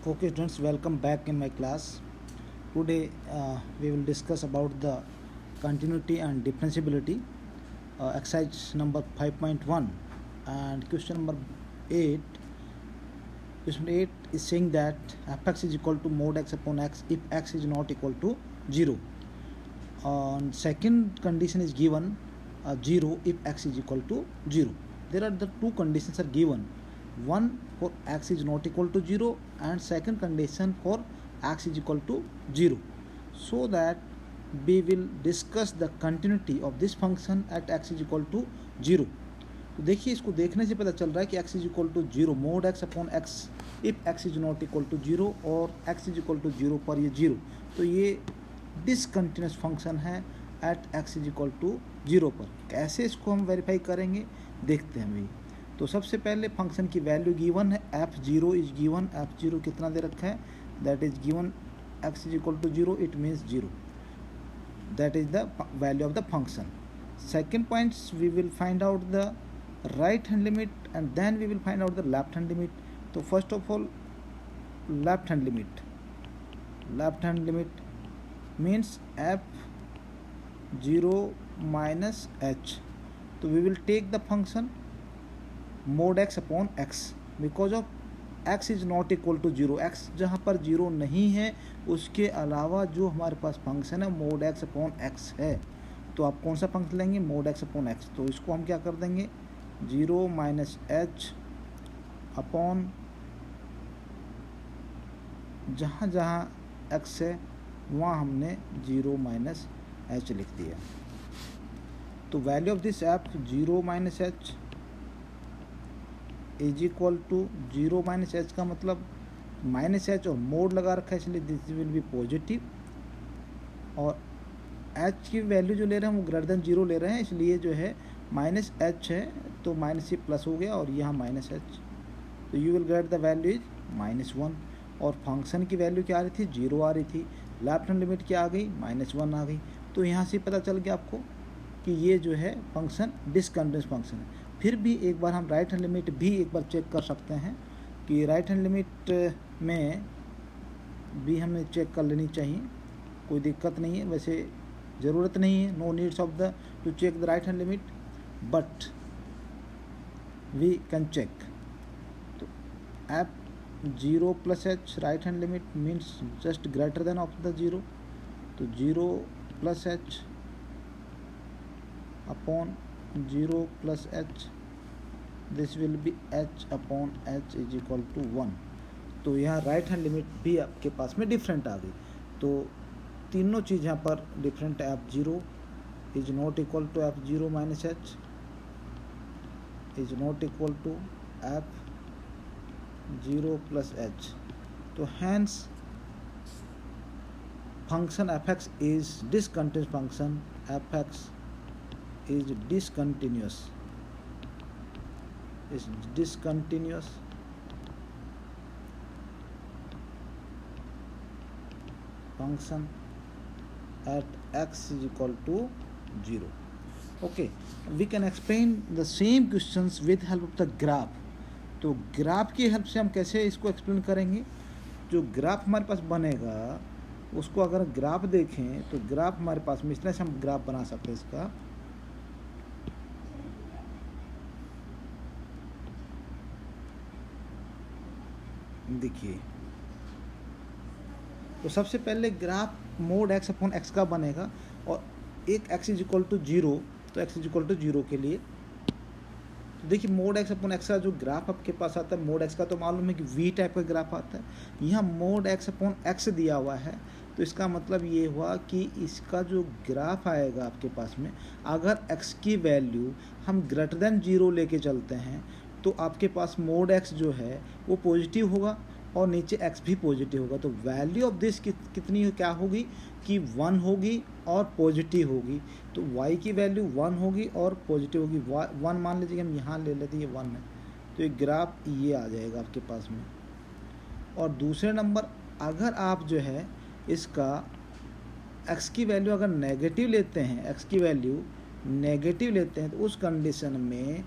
Okay students, welcome back in my class. Today we will discuss about the continuity and differentiability, exercise number 5.1 and question number 8. Question 8 is saying that fx is equal to mod x upon x if x is not equal to 0. Second condition is given 0 if x is equal to 0. There are the two conditions are given. One for x is not equal to 0 and second condition for x is equal to 0. So that we will discuss the continuity of this function at x is equal to 0. तो देखिए, इसको देखने से पता चल रहा है कि x is equal to 0 mod x upon x if x is not equal to 0 और x इज इक्वल टू 0 पर ये 0, तो ये डिसकंटिन्यूस फंक्शन है at x is equal to 0 पर. कैसे इसको हम वेरीफाई करेंगे देखते हैं भाई. तो सबसे पहले फंक्शन की वैल्यू गिवन है, f0 इज गिवन. f0 कितना दे रखा है, that is given x is equal to 0, it means 0. That is the value of the function. Second points we will find out the right hand limit and then we will find out the left hand limit. So first of all, left hand limit means f0 minus h. So we will take the function mod x upon x because of x is not equal to 0. x जहाँ पर 0 नहीं है उसके अलावा जो हमारे पास function है mod x upon x है. तो आप कौन सा फंक्शन लेंगे, mod x upon x. तो इसको हम क्या कर देंगे, 0 माइनस एच अपॉन जहाँ जहाँ x है वहाँ हमने 0 माइनस एच लिख दिया. तो value of this F 0 minus H is equal to 0 minus H का मतलब माइनस एच और मोड लगा रखा है इसलिए दिस विल बी पॉजिटिव, और एच की वैल्यू जो ले रहे हैं वो ग्रेटर देन 0 ले रहे हैं इसलिए जो है माइनस एच है तो माइनस से प्लस हो गया और यहाँ माइनस एच. तो you will get the value is -1. और फंक्शन की वैल्यू क्या आ रही थी, 0 आ रही थी. लेफ्ट हैंड लिमिट क्या आ गई, -1 आ गई. तो यहाँ से पता चल गया आपको कि ये जो है फंक्शन डिसकंटिन्यूअस फंक्शन है. फिर भी एक बार हम राइट हैंड लिमिट भी एक बार चेक कर सकते हैं कि राइट हैंड लिमिट में भी हमें चेक कर लेनी चाहिए, कोई दिक्कत नहीं है. वैसे ज़रूरत नहीं है, no needs of the to check the right hand limit, but we can check. तो f0 plus h right hand limit means just greater than of the 0. तो 0 plus h upon 0 plus h, this will be h upon h is equal to 1. तो यहाँ right hand limit भी आपके पास में different आ गई. तो तीनों चीज़ यहाँ पर डिफरेंट है. f0 is not equal to f0 minus h is not equal to f0 plus h. तो hence function fx is discontinuous function. fx is discontinuous function at x is equal to 0. Okay, we can explain the same questions with help of the graph. तो graph की help से हम कैसे इसको explain करेंगे. जो graph हमारे पास बनेगा उसको अगर ग्राफ देखें तो ग्राफ हमारे पास में इस तरह से हम ग्राफ बना सकते हैं इसका. देखिए, तो सबसे पहले graph mode x upon x का बनेगा और एक x इज इक्वल टू 0, तो x इज इक्वल टू 0 के लिए. तो देखिए मोड x अपॉन x का जो ग्राफ आपके पास आता है, मोड x का तो मालूम है कि v टाइप का ग्राफ आता है. यहाँ मोड x अपॉन x दिया हुआ है तो इसका मतलब ये हुआ कि इसका जो ग्राफ आएगा आपके पास में, अगर x की वैल्यू हम ग्रेटर देन 0 लेके चलते हैं तो आपके पास मोड x जो है वो पॉजिटिव होगा और नीचे x भी पॉजिटिव होगा. तो वैल्यू ऑफ दिस कितनी क्या होगी कि 1 होगी और पॉजिटिव होगी. तो y की वैल्यू 1 होगी और पॉजिटिव होगी. 1 मान लीजिए हम यहाँ ले लेते हैं, ये 1 है तो एक ग्राफ ये आ जाएगा आपके पास में. और दूसरे नंबर अगर आप जो है इसका x की वैल्यू अगर नेगेटिव लेते हैं, x की वैल्यू नेगेटिव लेते हैं तो उस कंडीशन में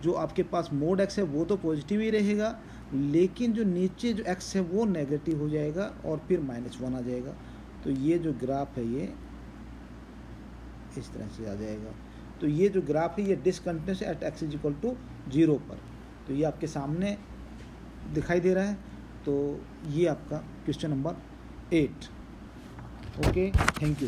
जो आपके पास मोड x है वो तो पॉजिटिव ही रहेगा, लेकिन जो नीचे जो x है वो नेगेटिव हो जाएगा और फिर -1 आ जाएगा। तो ये जो ग्राफ है ये इस तरह से आ जाएगा। तो ये जो ग्राफ है ये discontinuous at x is equal to 0 पर। तो ये आपके सामने दिखाई दे रहा है। तो ये आपका question number 8। Okay, thank you.